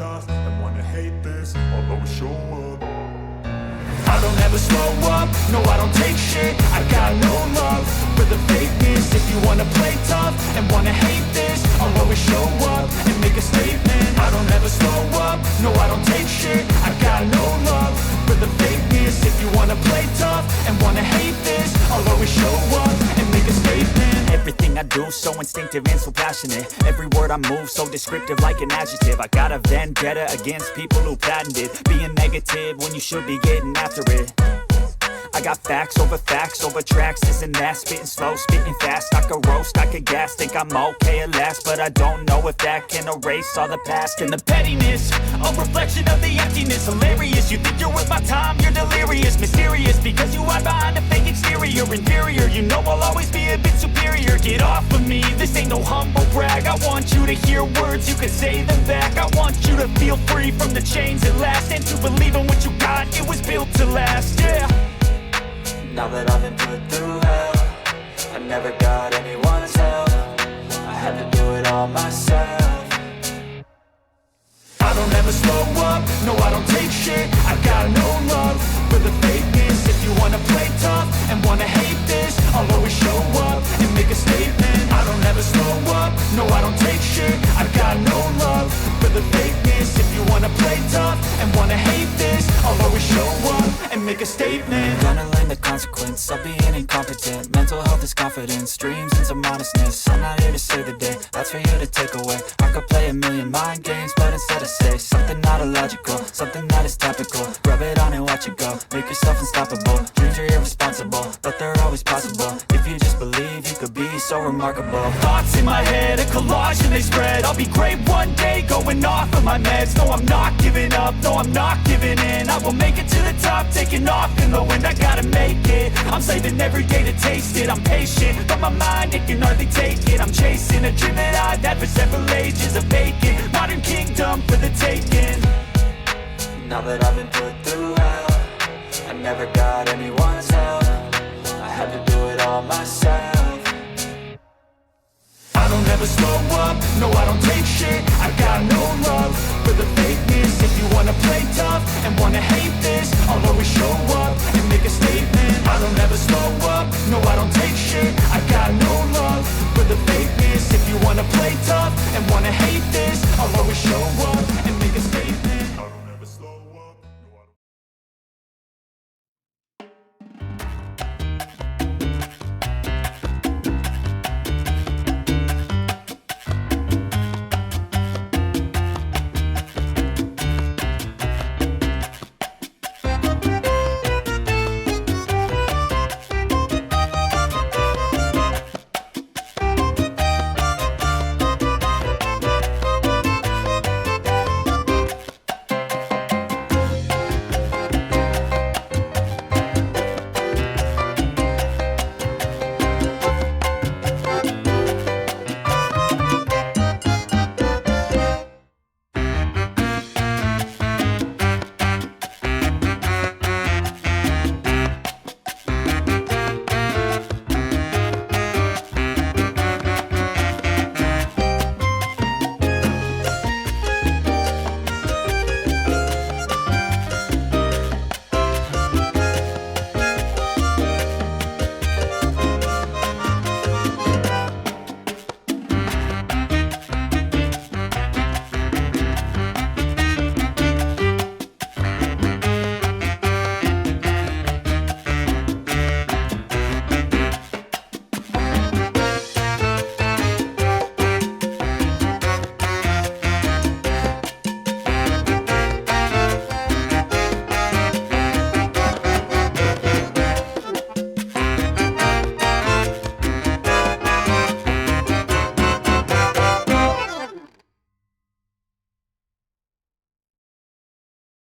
tough and wanna hate this, I'll always show up. I don't ever slow up, no I don't take shit. I got no love for the fakeness. If you wanna play tough and wanna hate this, I'll always show up and make a statement. I don't ever slow up, no I don't take shit. I got no love for the fakeness. If you wanna play tough and wanna hate this, I'll always show up and make a statement. Everything I do so instinctive and so passionate. Every word I move so descriptive like an adjective. I got a vendetta against people who patented being negative when you should be getting after it. I got facts over tracks, this and that. Spitting slow, spitting fast. I could roast, I could gas. Think I'm okay at last, but I don't know if that can erase all the past. And the pettiness, a reflection of the emptiness. Hilarious, you think you're worth my time, you're delirious. Mysterious, because you hide behind a fake exterior. Inferior, you know I'll always be a bit superior. Get off of me, this ain't no humble brag. I want you to hear words, you can say them back. I want you to feel free from the chains at last, and to believe in what you got, it was built to last, yeah. Now that I've been put through hell, I never got anyone's help. I had to do it all myself. I don't ever slow up, no I don't take shit. I got no love for the fakeness. If you wanna play tough and wanna hate this, I'll always show up and make a statement. I don't ever slow up, no I don't take shit. I got no love for the fakeness. If you wanna play tough and wanna hate this, I'll always show up and make a statement. Gonna learn the consequence of being incompetent. Mental health is confidence, dreams and some modestness. I'm not here to save the day, that's for you to take away. I could play a million mind games, but instead I say something not illogical, something that is topical. Rub it on and watch it go, make yourself unstoppable. Dreams are irresponsible, but they're always possible. If you just believe, you could be so remarkable. Thoughts in my head, a collage and they spread. I'll be great one day, going off of my meds. No, I'm not giving up, no, I'm not giving in. I will make it to the top, taking off in the wind. I gotta make it, I'm saving every day to taste it. I'm patient, but my mind, it can hardly take it. I'm chasing a dream that I've had for several ages. A vacant, modern kingdom for the taking. Now that I've been put through hell, I never got anyone's help. I had to do it all myself. I don't ever slow up, no I don't take shit. I got no love